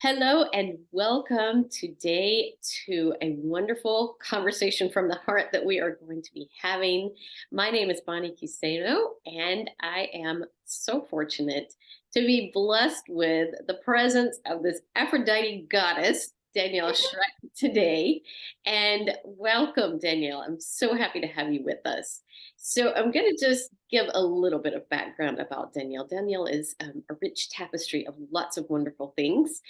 Hello and welcome today to a wonderful conversation from the heart that we are going to be having. My name is Bonnie Quisero, and I am so fortunate to be blessed with the presence of this Aphrodite goddess, Danielle Schreck, today. And welcome, Danielle. I'm so happy to have you with us. So I'm going to just give a little bit of background about Danielle. Danielle is a rich tapestry of lots of wonderful things.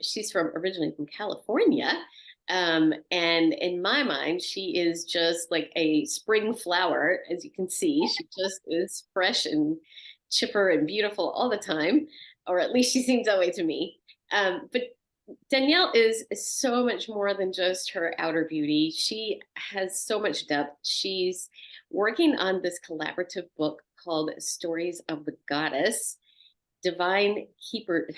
She's originally from California. And in my mind, she is just like a spring flower. As you can see, she just is fresh and chipper and beautiful all the time, or at least she seems that way to me. But Danielle is so much more than just her outer beauty. She has so much depth. She's working on this collaborative book called Stories of the Goddess, Divine Keeper.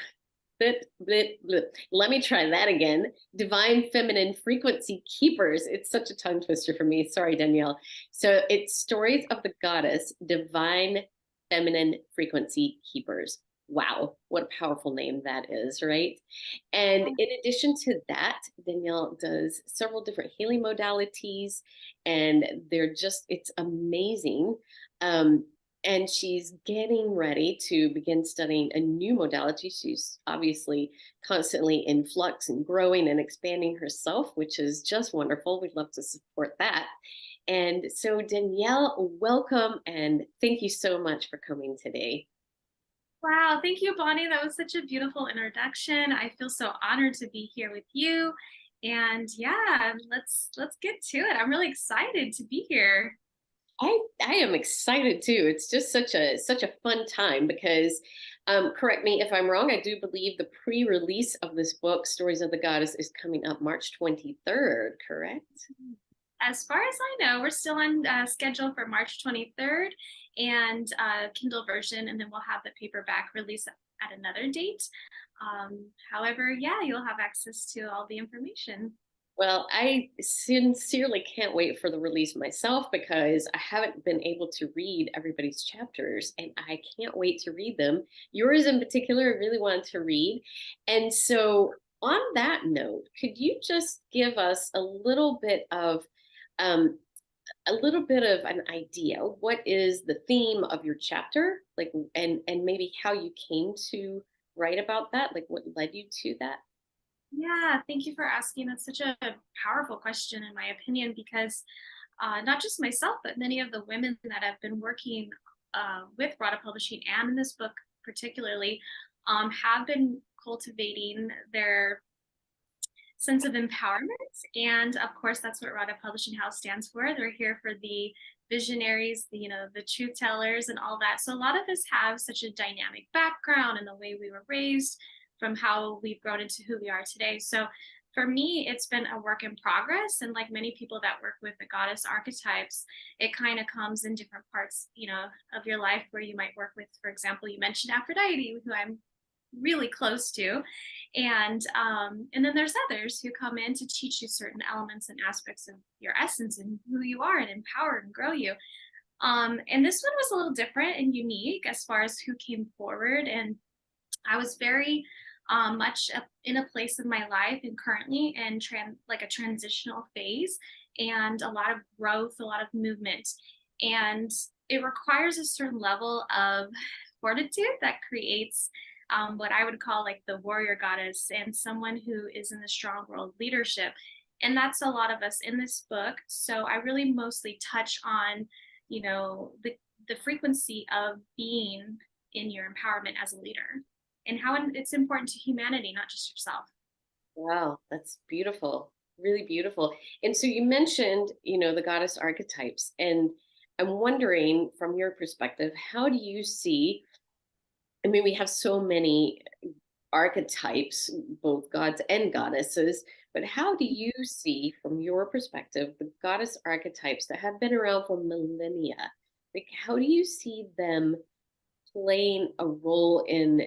Let me try that again. Divine Feminine Frequency Keepers. It's such a tongue twister for me. Sorry, Danielle. So it's Stories of the Goddess, Divine Feminine Frequency Keepers. Wow, what a powerful name that is, right? And in addition to that, Danielle does several different healing modalities, and it's amazing. And she's getting ready to begin studying a new modality. She's obviously constantly in flux and growing and expanding herself, which is just wonderful. We'd love to support that. And so, Danielle, welcome and thank you so much for coming today. Wow, thank you, Bonnie. That was such a beautiful introduction. I feel so honored to be here with you. And yeah, let's get to it. I'm really excited to be here. I am excited too. It's just such a fun time because correct me if I'm wrong, I do believe the pre-release of this book, Stories of the Goddess, is coming up March 23rd, correct? As far as I know, we're still on schedule for March 23rd and Kindle version, and then we'll have the paperback release at another date. However, yeah, you'll have access to all the information. Well, I sincerely can't wait for the release myself because I haven't been able to read everybody's chapters and I can't wait to read them. Yours in particular, I really wanted to read. And so, on that note, could you just give us um, a little bit of an idea? What is the theme of your chapter? Like, and maybe how you came to write about that? Like, what led you to that? Yeah, thank you for asking. That's such a powerful question, in my opinion, because not just myself, but many of the women that have been working with Rada Publishing and in this book particularly have been cultivating their sense of empowerment. And of course, that's what Rada Publishing House stands for. They're here for the visionaries, the truth tellers and all that. So a lot of us have such a dynamic background in the way we were raised from how we've grown into who we are today. So for me, it's been a work in progress. And like many people that work with the goddess archetypes, it kind of comes in different parts, of your life where you might work with, for example, you mentioned Aphrodite, who I'm really close to, and then there's others who come in to teach you certain elements and aspects of your essence and who you are and empower and grow you. And this one was a little different and unique as far as who came forward. And I was very much in a place of my life and currently in like a transitional phase and a lot of growth, a lot of movement. And it requires a certain level of fortitude that creates what I would call like the warrior goddess and someone who is in the strong world leadership. And that's a lot of us in this book. So I really mostly touch on, the frequency of being in your empowerment as a leader and how it's important to humanity, not just yourself. Wow, that's beautiful. Really beautiful. And so you mentioned, the goddess archetypes. And I'm wondering from your perspective, how do you see? I mean, we have so many archetypes, both gods and goddesses, but how do you see, from your perspective, the goddess archetypes that have been around for millennia? Like, how do you see them playing a role in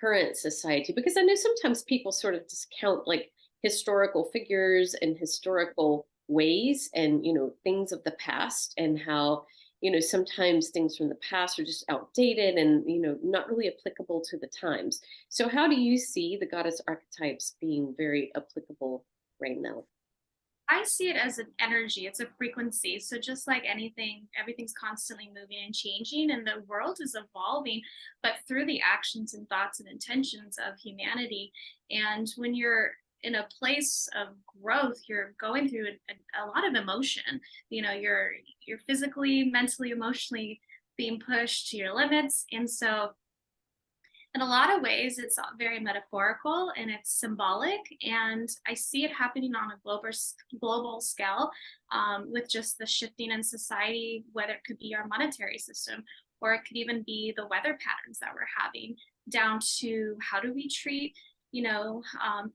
current society? Because I know sometimes people sort of discount like historical figures and historical ways and things of the past and how sometimes things from the past are just outdated and, not really applicable to the times. So how do you see the goddess archetypes being very applicable right now? I see it as an energy, it's a frequency. So just like anything, everything's constantly moving and changing and the world is evolving, but through the actions and thoughts and intentions of humanity. And when you're in a place of growth, you're going through a lot of emotion. You're physically, mentally, emotionally being pushed to your limits. And so in a lot of ways it's very metaphorical and it's symbolic, and I see it happening on a global scale, with just the shifting in society, whether it could be our monetary system or it could even be the weather patterns that we're having, down to how do we treat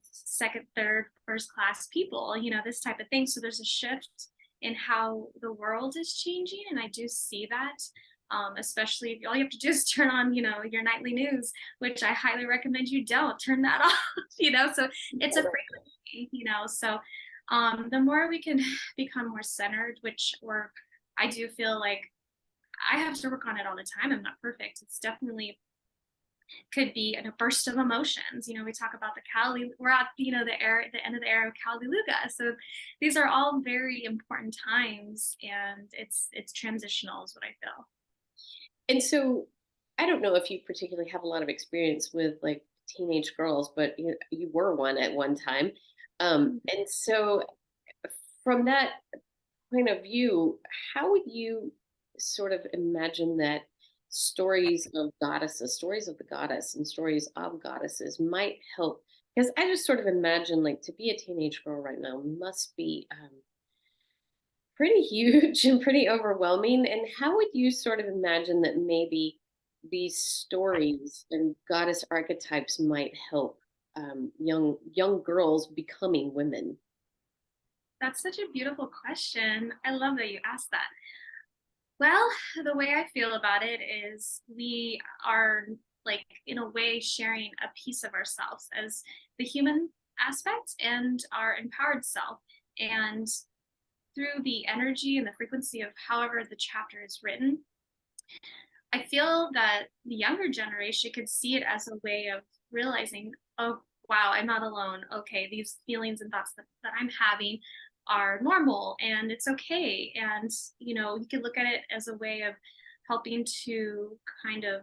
second, third, first class people, this type of thing. So there's a shift in how the world is changing, and I do see that, especially if all you have to do is turn on, your nightly news, which I highly recommend you don't turn that off, so it's a frequency, so the more we can become more centered, which or I do feel like I have to work on it all the time. I'm not perfect. It's definitely could be in a burst of emotions. We talk about the Kali, we're at, the end of the era of Kali Luga. So these are all very important times, and it's transitional is what I feel. And so I don't know if you particularly have a lot of experience with like teenage girls, but you were one at one time. And so from that point of view, how would you sort of imagine that stories of goddesses, stories of the goddess and stories of goddesses might help? Because I just sort of imagine like to be a teenage girl right now must be pretty huge and pretty overwhelming. And how would you sort of imagine that maybe these stories and goddess archetypes might help young girls becoming women? That's such a beautiful question. I love that you asked that. Well, the way I feel about it is we are, like, in a way sharing a piece of ourselves as the human aspect and our empowered self. And through the energy and the frequency of however the chapter is written, I feel that the younger generation could see it as a way of realizing, oh, wow, I'm not alone. Okay, these feelings and thoughts that I'm having are normal and it's okay. And, you can look at it as a way of helping to kind of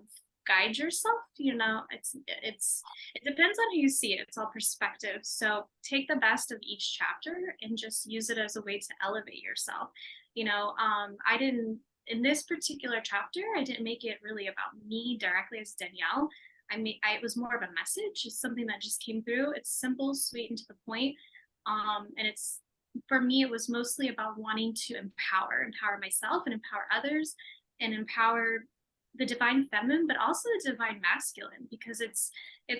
guide yourself. It depends on who you see it. It's all perspective. So take the best of each chapter and just use it as a way to elevate yourself. I didn't in this particular chapter, I didn't make it really about me directly as Danielle. It was more of a message, just something that just came through. It's simple, sweet, and to the point. And it's for me, it was mostly about wanting to empower myself and empower others and empower the divine feminine, but also the divine masculine, because it's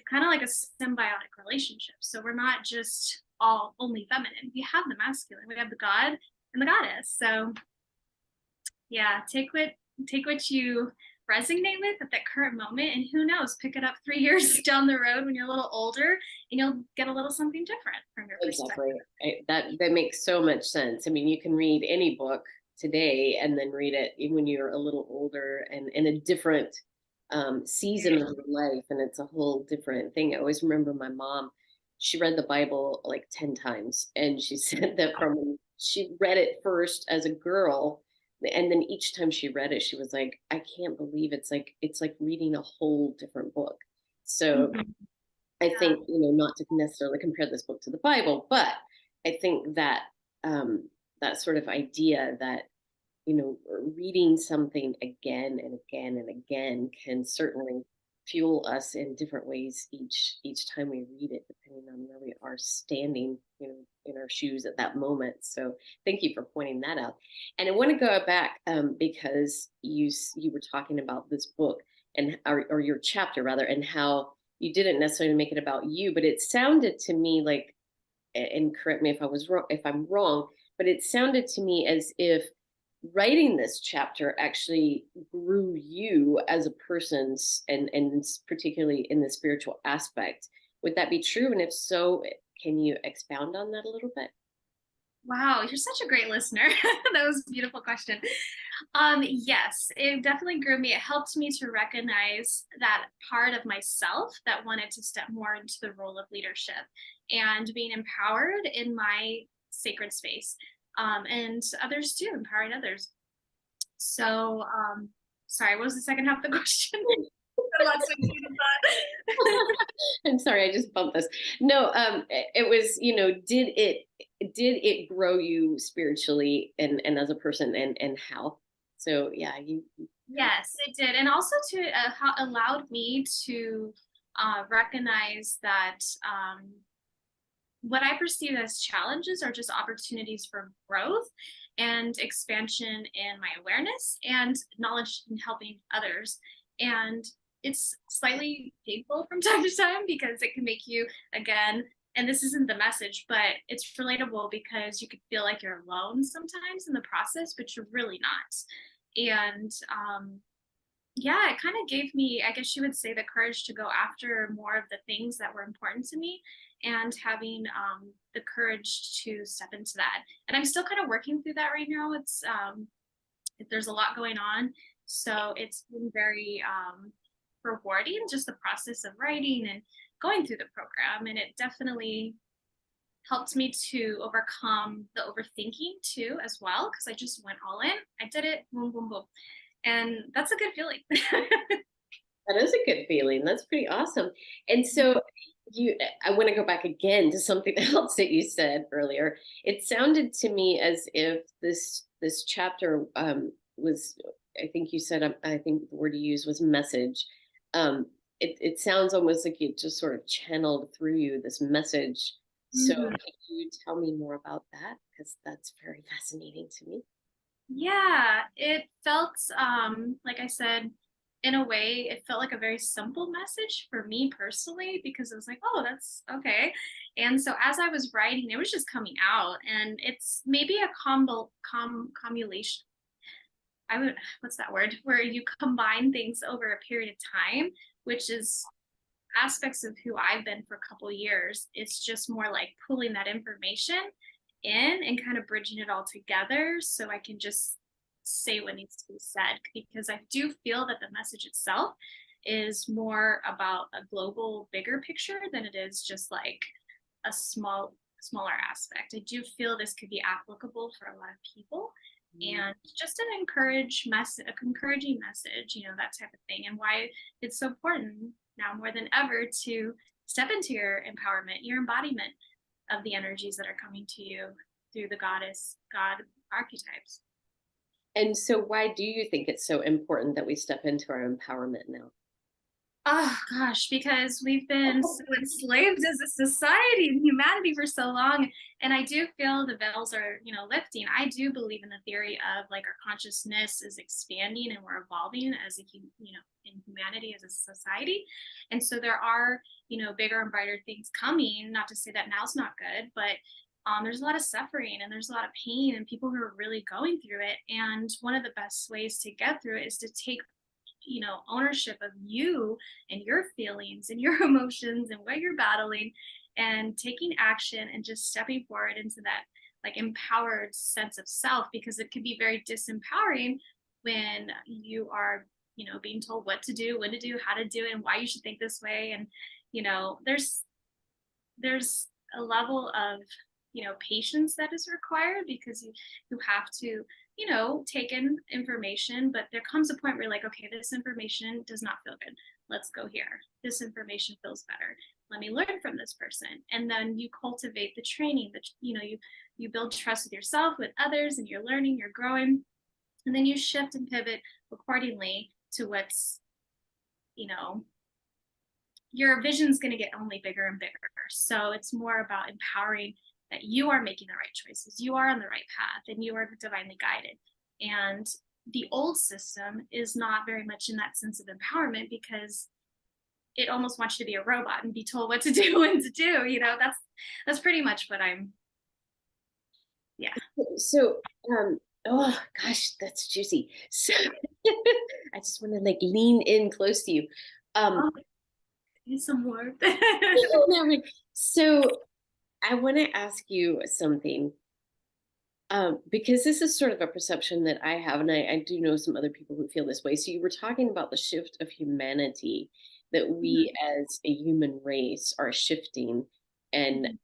kind of like a symbiotic relationship. So we're not just all only feminine. We have the masculine, we have the god and the goddess. So yeah, take what you resonate with at that current moment, and who knows, pick it up 3 years down the road when you're a little older, and you'll get a little something different from your perspective. Exactly. That makes so much sense. I mean, you can read any book today and then read it even when you're a little older and in a different season of your life, and it's a whole different thing. I always remember my mom; she read the Bible like 10 times, and she said that from when she read it first as a girl, and then each time she read it, she was like, "I can't believe it's like reading a whole different book." So Mhm. I Yeah. think, not to necessarily compare this book to the Bible, but I think that that sort of idea that, reading something again and again and again can certainly fuel us in different ways each time we read it, depending on where we are standing, in our shoes at that moment. So thank you for pointing that out. And I want to go back because you were talking about this book and or your chapter rather, and how you didn't necessarily make it about you, but it sounded to me like, and correct me if I was wrong, if I'm wrong, but it sounded to me as if writing this chapter actually grew you as a person, and particularly in the spiritual aspect. Would that be true? And if so, can you expound on that a little bit? Wow, you're such a great listener. That was a beautiful question. Yes, it definitely grew me. It helped me to recognize that part of myself that wanted to step more into the role of leadership and being empowered in my sacred space. And others too, empowering others. So, sorry, what was the second half of the question? I lost my train of thought. I'm sorry, I just bumped this. No, it was, did it grow you spiritually and as a person and how? So yeah, you Yes, it did. And also to allowed me to recognize that what I perceive as challenges are just opportunities for growth and expansion in my awareness and knowledge in helping others. And it's slightly painful from time to time because it can make you, again, and this isn't the message, but it's relatable because you could feel like you're alone sometimes in the process, but you're really not. And yeah, it kind of gave me, I guess you would say, the courage to go after more of the things that were important to me and having the courage to step into that. And I'm still kind of working through that right now. There's a lot going on. So it's been very rewarding, just the process of writing and going through the program. And it definitely helped me to overcome the overthinking too, as well, because I just went all in. I did it, boom, boom, boom. And that's a good feeling. that is a good feeling. That's pretty awesome. And so I want to go back again to something else that you said earlier. It sounded to me as if this chapter was, I think you said, I think the word you used was message. It sounds almost like it just sort of channeled through you this message. So Mhm. can you tell me more about that? Because that's very fascinating to me. Yeah, it felt like I said, in a way, it felt like a very simple message for me personally because it was like, oh, that's okay. And so as I was writing, it was just coming out, and it's maybe a combination. I would, what's that word? Where you combine things over a period of time, which is aspects of who I've been for a couple years. It's just more like pulling that information in and kind of bridging it all together so I can just say what needs to be said, because I do feel that the message itself is more about a global bigger picture than it is just like a smaller aspect. I do feel this could be applicable for a lot of people, Mm. and just an encouraging message, that type of thing, and why it's so important now more than ever to step into your empowerment, your embodiment of the energies that are coming to you through the God archetypes. And so why do you think it's so important that we step into our empowerment now? Oh gosh, because we've been so enslaved as a society and humanity for so long. And I do feel the veils are, lifting. I do believe in the theory of like our consciousness is expanding and we're evolving as in humanity as a society. And so there are, bigger and brighter things coming. Not to say that now's not good, but there's a lot of suffering and there's a lot of pain and people who are really going through it. And one of the best ways to get through it is to take ownership of you and your feelings and your emotions and what you're battling, and taking action and just stepping forward into that like empowered sense of self, because it can be very disempowering when you are being told what to do, when to do, how to do it, and why you should think this way. And there's a level of patience that is required, because you have to take in information, but there comes a point where you're like, okay, this information does not feel good, let's go here. This information feels better, let me learn from this person. And then you cultivate the training that you build trust with yourself, with others, and you're learning, you're growing, and then you shift and pivot accordingly to what's you know your vision's going to get only bigger and bigger. So it's more about empowering that you are making the right choices, you are on the right path, and you are divinely guided. And the old system is not very much in that sense of empowerment, because it almost wants you to be a robot and be told what to do and to do. That's pretty much what I'm. Yeah. So, oh gosh, that's juicy. So, I just want to like lean in close to you. Um, Oh, need some more. so I want to ask you something. Because this is sort of a perception that I have, and I do know some other people who feel this way. So you were talking about the shift of humanity, that we Mhm, as a human race are shifting, and mhm.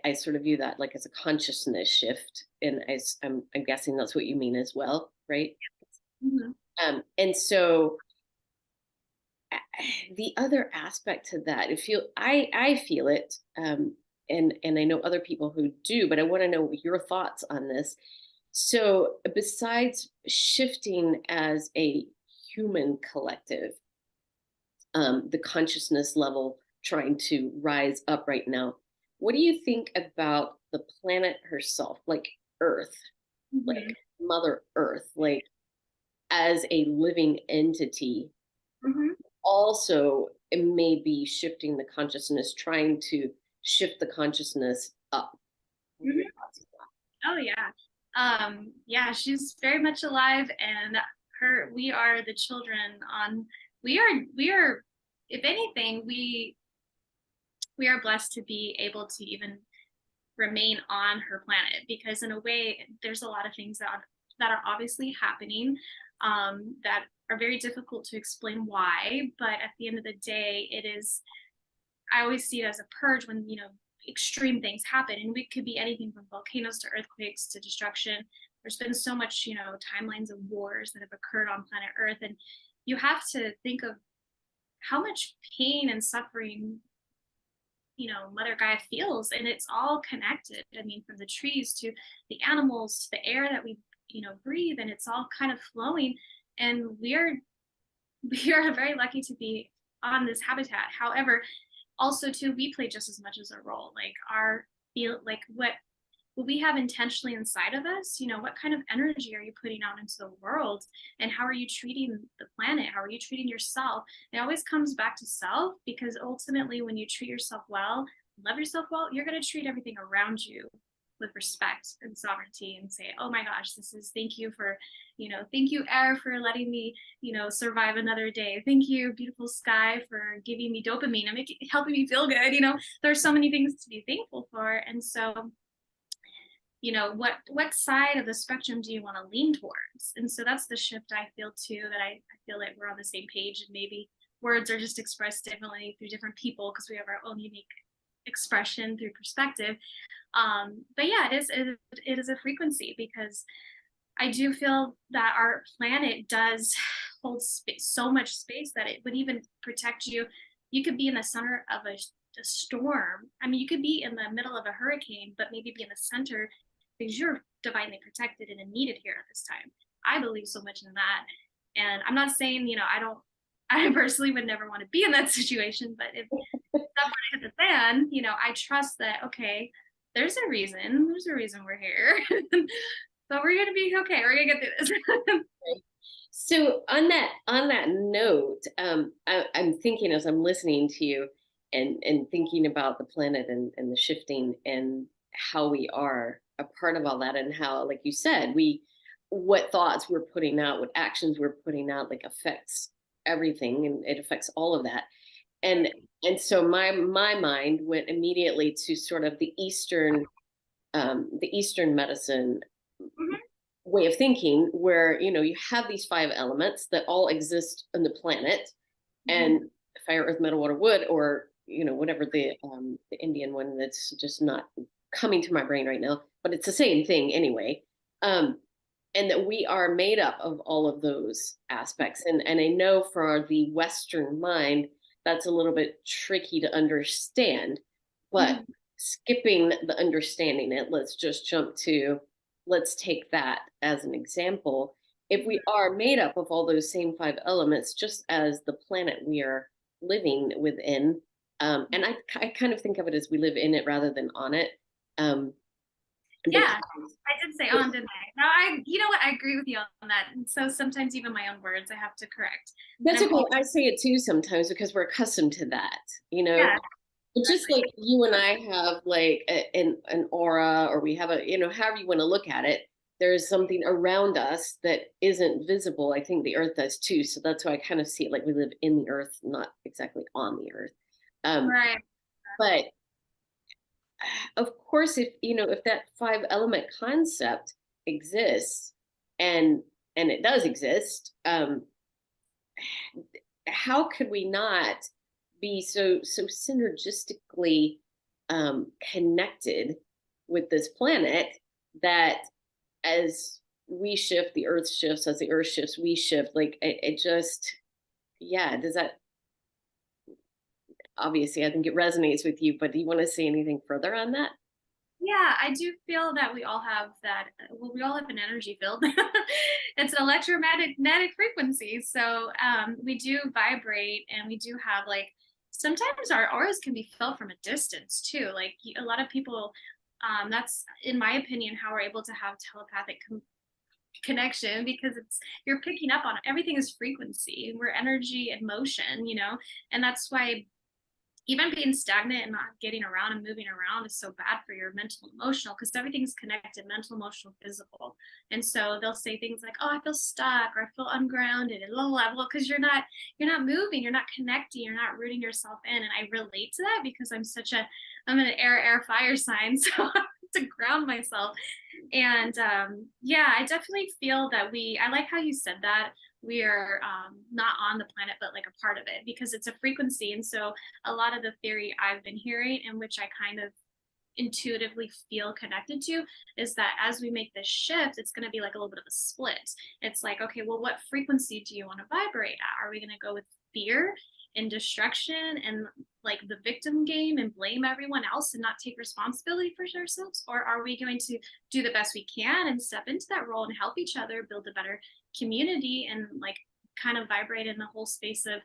I sort of view that like as a consciousness shift, and I'm guessing that's what you mean as well, right? Mhm. And so the other aspect to that, I feel it, and I know other people who do, but I want to know your thoughts on this. So, besides shifting as a human collective, the consciousness level trying to rise up right now, what do you think about the planet herself, like Earth, like Mhm. Mother Earth, like as a living entity? Mhm. Also, it may be shifting the consciousness, trying to shift the consciousness up. What are your Mhm. thoughts on Oh yeah. Yeah, she's very much alive, and we are the children on we are if anything, we are blessed to be able to even remain on her planet, because in a way there's a lot of things that are obviously happening, that are very difficult to explain why, but at the end of the day it is, I always see it as a purge when, extreme things happen. And it could be anything from volcanoes to earthquakes to destruction. There's been so much, timelines of wars that have occurred on planet Earth. And you have to think of how much pain and suffering, Mother Gaia feels. And it's all connected. I mean, from the trees to the animals to the air that we, breathe, and it's all kind of flowing. And we are very lucky to be on this habitat. However, also too, we play just as much as a role, like our feel like what we have intentionally inside of us, what kind of energy are you putting out into the world, and how are you treating the planet, how are you treating yourself? It always comes back to self, because ultimately when you treat yourself well, love yourself well, you're going to treat everything around you with respect and sovereignty, and say, oh my gosh, this is, thank you for, thank you air for letting me, survive another day. Thank you, beautiful sky, for giving me dopamine and making, helping me feel good. There's so many things to be thankful for. And so, what side of the spectrum do you want to lean towards? And so that's the shift I feel too, that I feel like we're on the same page, and maybe words are just expressed differently through different people because we have our own unique expression through perspective. But yeah, it is a frequency, because I do feel that our planet does hold so much space that it would even protect you. You could be in the center of a storm. I mean, you could be in the middle of a hurricane, but maybe be in the center because you're divinely protected and needed here at this time. I believe so much in that. And I'm not saying, I don't, I personally would never want to be in that situation, but if stuff were to hit the fan, I trust that, okay, there's a reason we're here. So we're gonna be okay. We're gonna get through this. that? So on that note, I'm thinking as I'm listening to you, and thinking about the planet, and the shifting, and how we are a part of all that, and how, like you said, we what thoughts we're putting out, what actions we're putting out, like affects everything, and it affects all of that. And Right. so my mind went immediately to sort of the Eastern medicine Mhm, way of thinking, where you have these five elements that all exist on the planet, mhm, and fire, earth, metal, water, wood, or whatever the Indian one that's just not coming to my brain right now, but it's the same thing anyway. um and that we are made up of all of those aspects, and I know for the Western mind that's a little bit tricky to understand, but mhm. skipping the understanding it, let's just jump to, let's take that as an example. If we are made up of all those same five elements, just as the planet we are living within, and I kind of think of it as we live in it rather than on it, um, Yeah, because I did say on, didn't I? No, you know what? I agree with you on that. And so sometimes even my own words I have to correct. And that's I'm okay. always, I say it too sometimes because we're accustomed to that, you know. yeah, But just exactly. like you and I have like an aura, or we have a, however you want to look at it, there's something around us that isn't visible. I think the earth does too. So that's why I kind of see it like we live in the earth, not exactly on the earth. Um, Right. but of course, if that five element concept, exists, and it does exist, how could we not be so synergistically connected with this planet, that as we shift, the earth shifts, as the earth shifts, we shift. Like it just, yeah, does that, obviously I think it resonates with you, but do you want to say anything further on that? Yeah, I do feel that we all have that. Well, we all have an energy field. It's an electromagnetic frequency. So we do vibrate, and we do have like, sometimes our auras can be felt from a distance too. Like a lot of people, that's in my opinion how we're able to have telepathic connection, because it's, you're picking up on everything is frequency. We're energy and motion, and that's why even being stagnant and not getting around and moving around is so bad for your mental and emotional, because everything's connected: mental, emotional, physical. And so they'll say things like, oh, I feel stuck, or I feel ungrounded, and low level, because you're not moving, you're not connecting, you're not rooting yourself in. And I relate to that because I'm an air fire sign. So I have to ground myself. And yeah, I definitely feel that I like how you said that we are not on the planet, but like a part of it, because it's a frequency. And so a lot of the theory I've been hearing, and which I kind of intuitively feel connected to, is that as we make this shift, it's going to be like a little bit of a split. It's like, okay, well, what frequency do you want to vibrate at? Are we going to go with fear and destruction and like the victim game and blame everyone else and not take responsibility for ourselves? Or are we going to do the best we can and step into that role and help each other build a better community, and like kind of vibrate in the whole space of,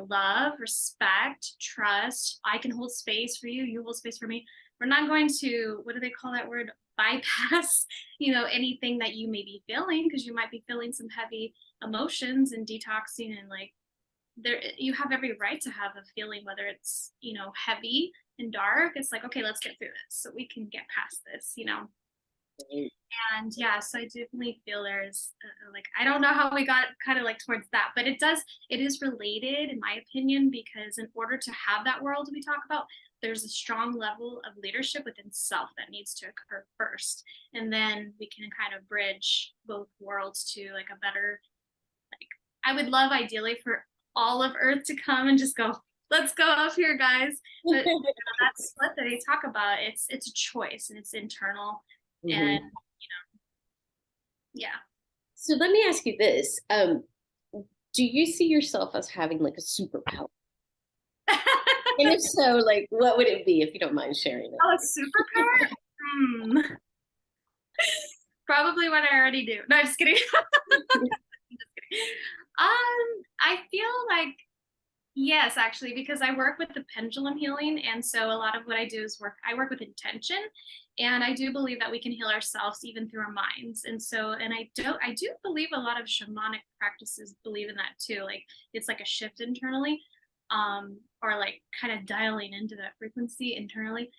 love, respect, trust? I can hold space for you, you hold space for me. We're not going to, what do they call that word, bypass anything that you may be feeling, because you might be feeling some heavy emotions and detoxing, and like, there, you have every right to have a feeling, whether it's heavy and dark. It's like, okay, let's get through this so we can get past this. And yeah, so I definitely feel there's like, I don't know how we got kind of like towards that, but it is related in my opinion, because in order to have that world we talk about, there's a strong level of leadership within self that needs to occur first, and then we can kind of bridge both worlds to like a better, like, I would love ideally for all of earth to come and just go, let's go up here, guys. But that's what they talk about. It's a choice, and it's internal. And Mhm. yeah. So let me ask you this. Do you see yourself as having like a superpower? And if so, like what would it be, if you don't mind sharing it? Oh, a superpower? Probably what I already do. No, I'm just kidding. Just kidding. I feel like yes, actually, because I work with the pendulum healing, and so a lot of what I do is I work with intention, and I do believe that we can heal ourselves even through our minds. And so, and I do believe a lot of shamanic practices believe in that too. Like it's like a shift internally, or like kind of dialing into that frequency internally.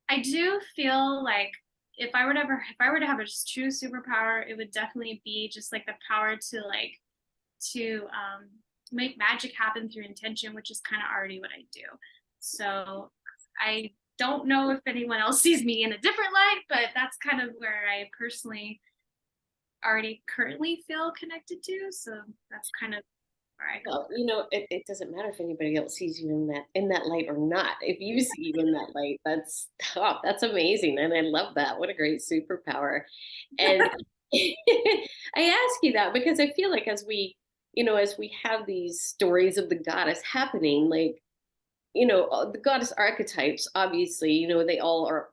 I do feel like if I were to have a true superpower, it would definitely be just like the power to to make magic happen through intention, which is kind of already what I do. So I don't know if anyone else sees me in a different light, but that's kind of where I personally already currently feel connected to. So that's kind of where I go. Well, it doesn't matter if anybody else sees you in that light or not. If you see you in that light, that's amazing. And I love that. What a great superpower. And I ask you that because I feel like as we have these stories of the goddess happening, like, the goddess archetypes, obviously, they all are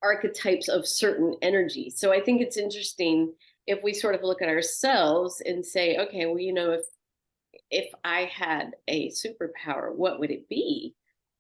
archetypes of certain energies. So I think it's interesting if we sort of look at ourselves and say, okay, well, if I had a superpower, what would it be?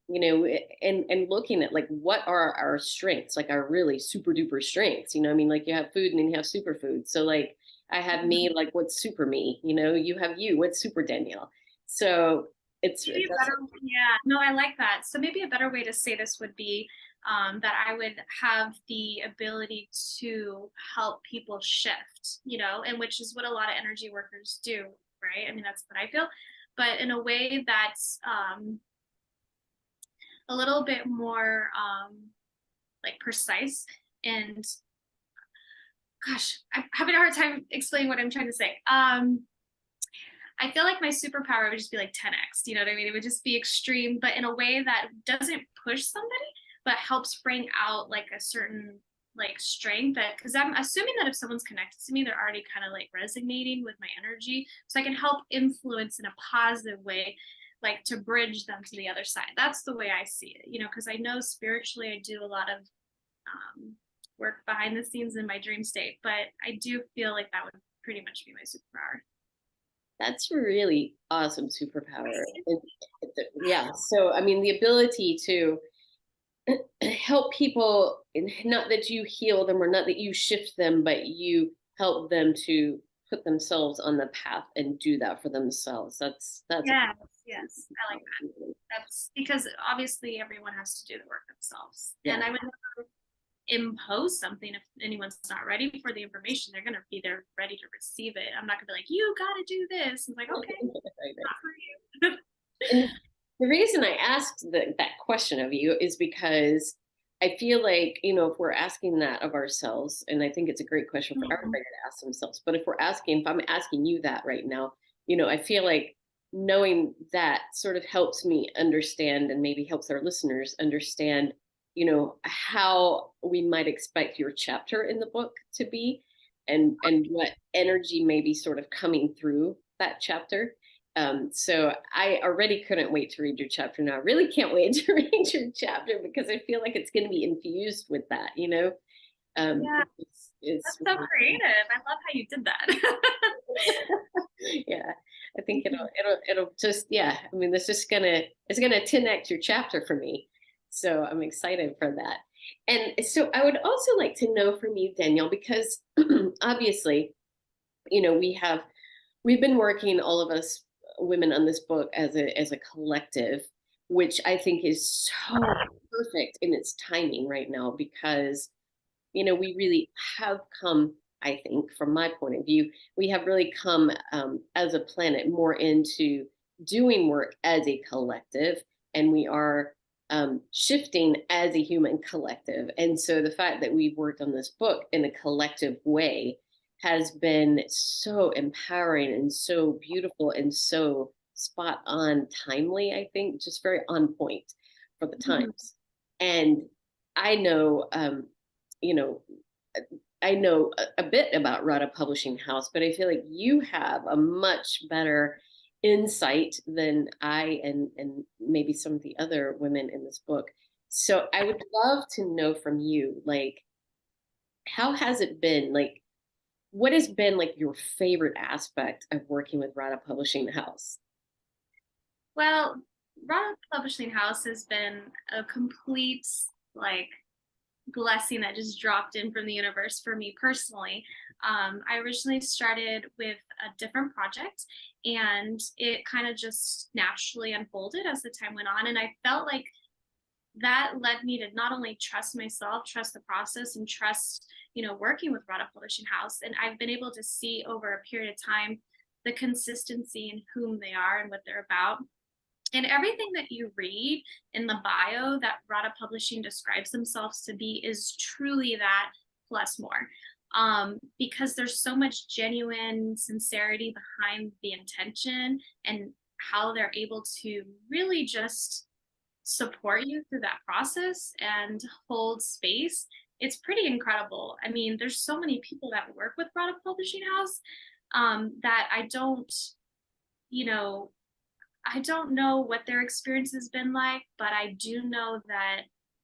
And looking at like what are our strengths, like our really super duper strengths. I mean, like you have food and then you have superfood. So like I have me, like what's super me? You have you, what's super Danielle? So Maybe a better, yeah, no, I like that. So maybe a better way to say this would be that I would have the ability to help people shift, and which is what a lot of energy workers do, right? I mean, that's what I feel, but in a way that's a little bit more like precise and gosh, I'm having a hard time explaining what I'm trying to say. I feel like my superpower would just be like 10x. You know what I mean? It would just be extreme, but in a way that doesn't push somebody, but helps bring out like a certain like strength that, because I'm assuming that if someone's connected to me, they're already kind of like resonating with my energy. So I can help influence in a positive way, like to bridge them to the other side. That's the way I see it, you know, because I know spiritually I do a lot of work behind the scenes in my dream state, but I do feel like that would pretty much be my superpower. That's a really awesome superpower. Yeah. So, I mean, the ability to help people, and not that you heal them or not that you shift them, but you help them to put themselves on the path and do that for themselves. That's a Yes, yes, I like that. That's because obviously everyone has to do the work themselves. yeah. And I would never impose something if anyone's not ready for the information. They're gonna be there ready to receive it. I'm not gonna be like, you gotta do this. It's like, okay, not for you. And the reason I asked that question of you is because I feel like, if we're asking that of ourselves, and I think it's a great question for Mhm. everybody to ask themselves, but if I'm asking you that right now, I feel like knowing that sort of helps me understand, and maybe helps our listeners understand, how we might expect your chapter in the book to be, and what energy may be sort of coming through that chapter. So I already couldn't wait to read your chapter now. I really can't wait to read your chapter because I feel like it's going to be infused with that. Yeah, It's that's so creative. I love how you did that. yeah. I think it'll Mhm. it'll it'll just yeah. I mean, it's gonna 10x your chapter for me. So I'm excited for that. And so I would also like to know from you, Danielle, because obviously, we've been working, all of us women, on this book as a collective, which I think is so perfect in its timing right now, because we really have come, I think, from my point of view, we have really come, as a planet, more into doing work as a collective, and we are shifting as a human collective. And so the fact that we've worked on this book in a collective way has been so empowering and so beautiful and so spot on, timely, I think, just very on point for the Mhm. times. And I know, you know, I know a bit about Rada Publishing House, but I feel like you have a much better insight than I, and maybe some of the other women in this book. So I would love to know from you, like, how has it been? Like, what has been like your favorite aspect of working with Rada Publishing House? Well, Rock Publishing House has been a complete like blessing that just dropped in from the universe for me personally. I originally started with a different project, and it kind of just naturally unfolded as the time went on. And I felt like that led me to not only trust myself, trust the process, and trust, working with Rada Publishing House. And I've been able to see over a period of time the consistency in whom they are and what they're about. And everything that you read in the bio that Rada Publishing describes themselves to be is truly that plus more. Because there's so much genuine sincerity behind the intention and how they're able to really just support you through that process and hold space. It's pretty incredible. I mean, there's so many people that work with Rada Publishing House, that you know, I don't know what their experience has been like, but I do know that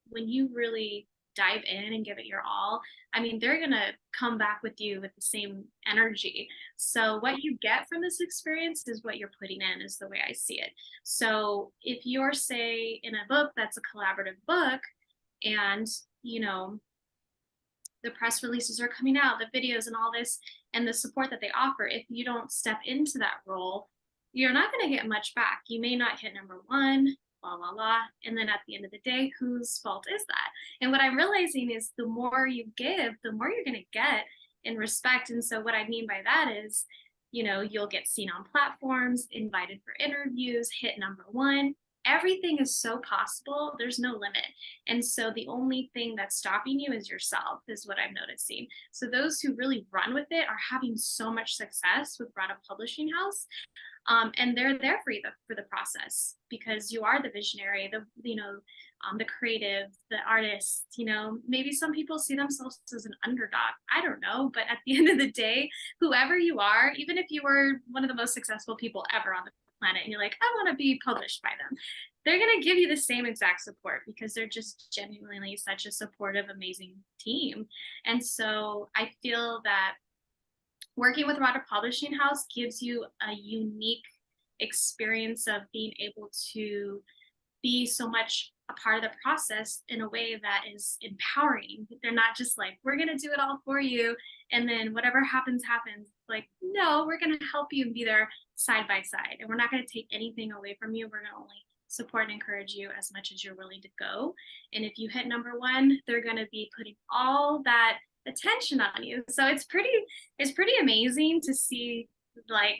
when you really dive in and give it your all, I mean, they're going to come back with you with the same energy. So, what you get from this experience is what you're putting in, is the way I see it. So, if you're, say, in a book that's a collaborative book, and, you know, the press releases are coming out, the videos and all this, and the support that they offer, if you don't step into that role, you're not going to get much back. You may not hit number one, blah, blah, blah. And then at the end of the day, whose fault is that? And what I'm realizing is the more you give, the more you're going to get in respect. And so, what I mean by that is, you'll get seen on platforms, invited for interviews, hit number one. everything is so possible. There's no limit. And so the only thing that's stopping you is yourself, is what I'm noticing. So those who really run with it are having so much success with Rada Publishing House. And they're there for you for the process, because you are the visionary, the creative, the artist. Maybe some people see themselves as an underdog. I don't know, but at the end of the day, whoever you are, even if you were one of the most successful people ever on the planet, and you're like, I want to be published by them, they're going to give you the same exact support, because they're just genuinely such a supportive, amazing team. And so I feel that working with Rada Publishing House gives you a unique experience of being able to be so much a part of the process in a way that is empowering. They're not just like, we're going to do it all for you, and then whatever happens, happens. Like, no, we're going to help you and be there side by side. And we're not going to take anything away from you. We're going to only support and encourage you as much as you're willing to go. And if you hit number one, they're going to be putting all that attention on you. So it's pretty amazing to see, like,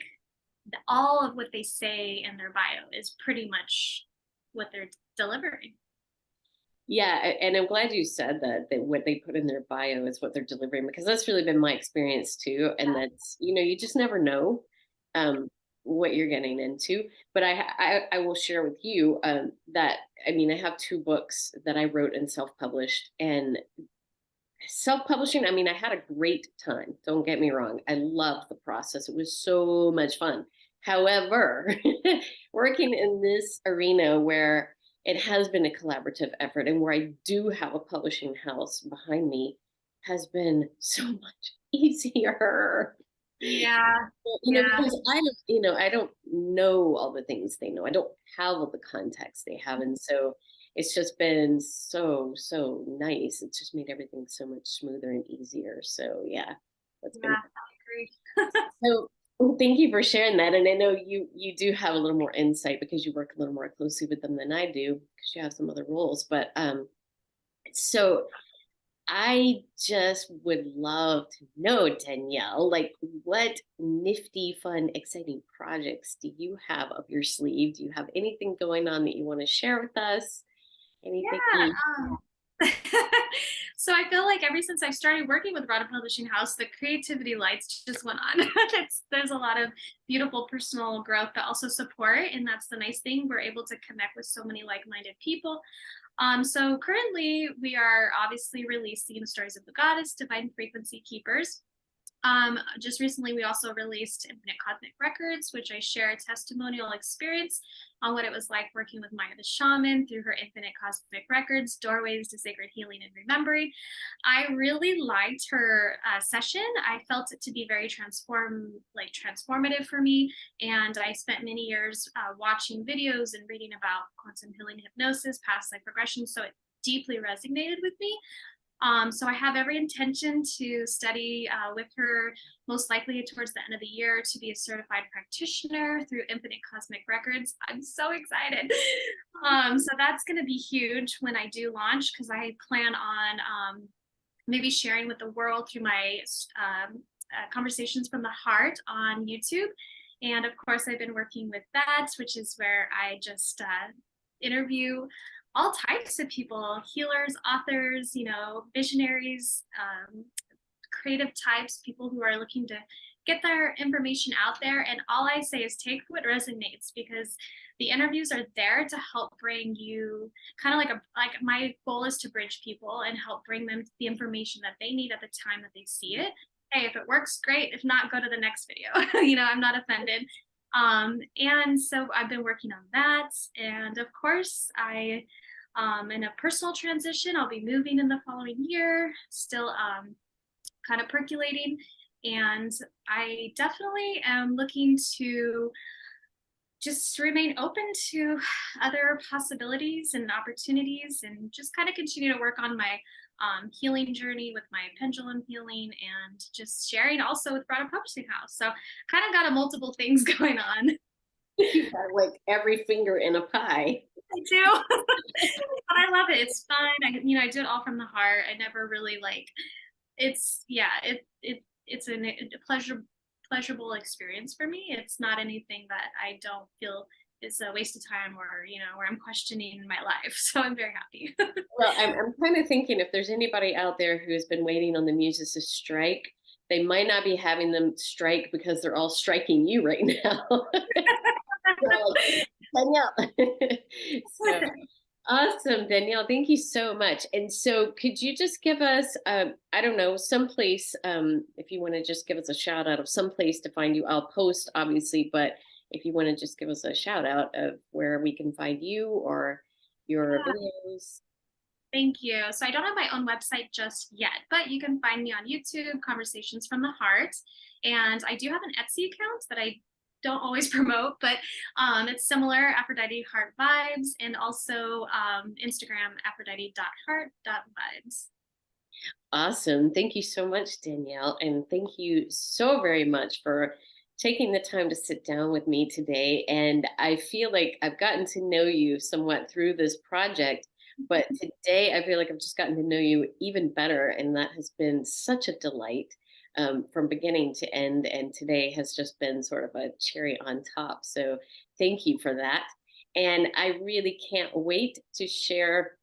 all of what they say in their bio is pretty much what they're delivering. Yeah, and I'm glad you said that what they put in their bio is what they're delivering, because that's really been my experience too. And that's, you just never know um, what you're getting into. But I will share with you that I mean I have two books that I wrote and self-published, and self-publishing, I mean, I had a great time. Don't get me wrong. I loved the process. It was so much fun. However, working in this arena where it has been a collaborative effort and where I do have a publishing house behind me has been so much easier. Yeah, yeah, Because I don't know all the things they know. I don't have all the context they have. And so it's just been so, so nice. It's just made everything so much smoother and easier. So yeah, that's been yeah, I agree. so thank you for sharing that. And I know you do have a little more insight because you work a little more closely with them than I do because you have some other roles. But so I just would love to know, Danielle, like what nifty, fun, exciting projects do you have up your sleeve? Do you have anything going on that you want to share with us? Anything? Yeah. So I feel like ever since I started working with Rada Publishing House, the creativity lights just went on. There's a lot of beautiful personal growth, but also support, and that's the nice thing. We're able to connect with so many like-minded people. So currently, we are obviously releasing Stories of the Goddess, Divine Frequency Keepers. Just recently, we also released Infinite Cosmic Records, which I share a testimonial experience on what it was like working with Maya the Shaman through her Infinite Cosmic Records, Doorways to Sacred Healing and Remembering. I really liked her session. I felt it to be very transformative for me. And I spent many years watching videos and reading about quantum healing hypnosis, past life regression. So it deeply resonated with me. So I have every intention to study with her, most likely towards the end of the year, to be a certified practitioner through Infinite Cosmic Records. I'm so excited. So that's going to be huge when I do launch, because I plan on maybe sharing with the world through my Conversations from the Heart on YouTube. And of course, I've been working with that, which is where I just interview all types of people, healers, authors, visionaries, creative types, people who are looking to get their information out there. And all I say is take what resonates, because the interviews are there to help bring you kind of like my goal is to bridge people and help bring them the information that they need at the time that they see it. Hey, if it works, great. If not, go to the next video. I'm not offended. And so I've been working on that. And of course, in a personal transition, I'll be moving in the following year, still kind of percolating. And I definitely am looking to just remain open to other possibilities and opportunities, and just kind of continue to work on my healing journey with my pendulum healing, and just sharing also with Rada Publishing House. So kind of got a multiple things going on. You have like every finger in a pie. I do. But I love it. It's fun. I do it all from the heart. I never really it's a pleasurable experience for me. It's not anything that I don't feel is a waste of time, or where I'm questioning my life. So I'm very happy. Well, I'm kind of thinking if there's anybody out there who's been waiting on the muses to strike, they might not be having them strike because they're all striking you right now. They're like, Danielle. So awesome, Danielle. Thank you so much. And so, could you just give us, I don't know, someplace, if you want to just give us a shout out of some place to find you? I'll post, obviously, but if you want to just give us a shout out of where we can find you or your Yeah, videos. thank you. So I don't have my own website just yet, but you can find me on YouTube, Conversations from the Heart. And I do have an Etsy account that I don't always promote, but it's similar, Aphrodite Heart Vibes, and also Instagram, aphrodite.heart.vibes. Awesome. Thank you so much, Danielle. And thank you so very much for taking the time to sit down with me today. And I feel like I've gotten to know you somewhat through this project, but today I feel like I've just gotten to know you even better. And that has been such a delight from beginning to end. And today has just been sort of a cherry on top. So thank you for that. And I really can't wait to share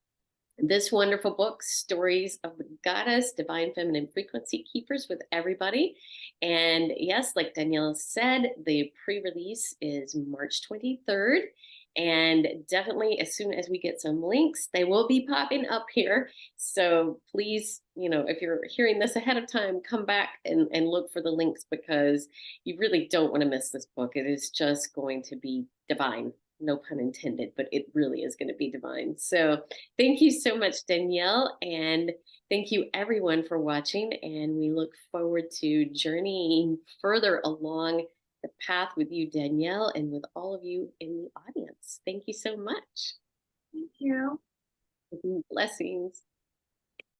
this wonderful book, Stories of the Goddess, Divine Feminine Frequency Keepers, with everybody. And yes, like Danielle said, the pre release is March 23rd. And definitely, as soon as we get some links, they will be popping up here. So please, if you're hearing this ahead of time, come back and look for the links because you really don't want to miss this book. It is just going to be divine. No pun intended, but it really is going to be divine. So, thank you so much, Danielle. And thank you, everyone, for watching. And we look forward to journeying further along the path with you, Danielle, and with all of you in the audience. Thank you so much. Thank you. Blessings.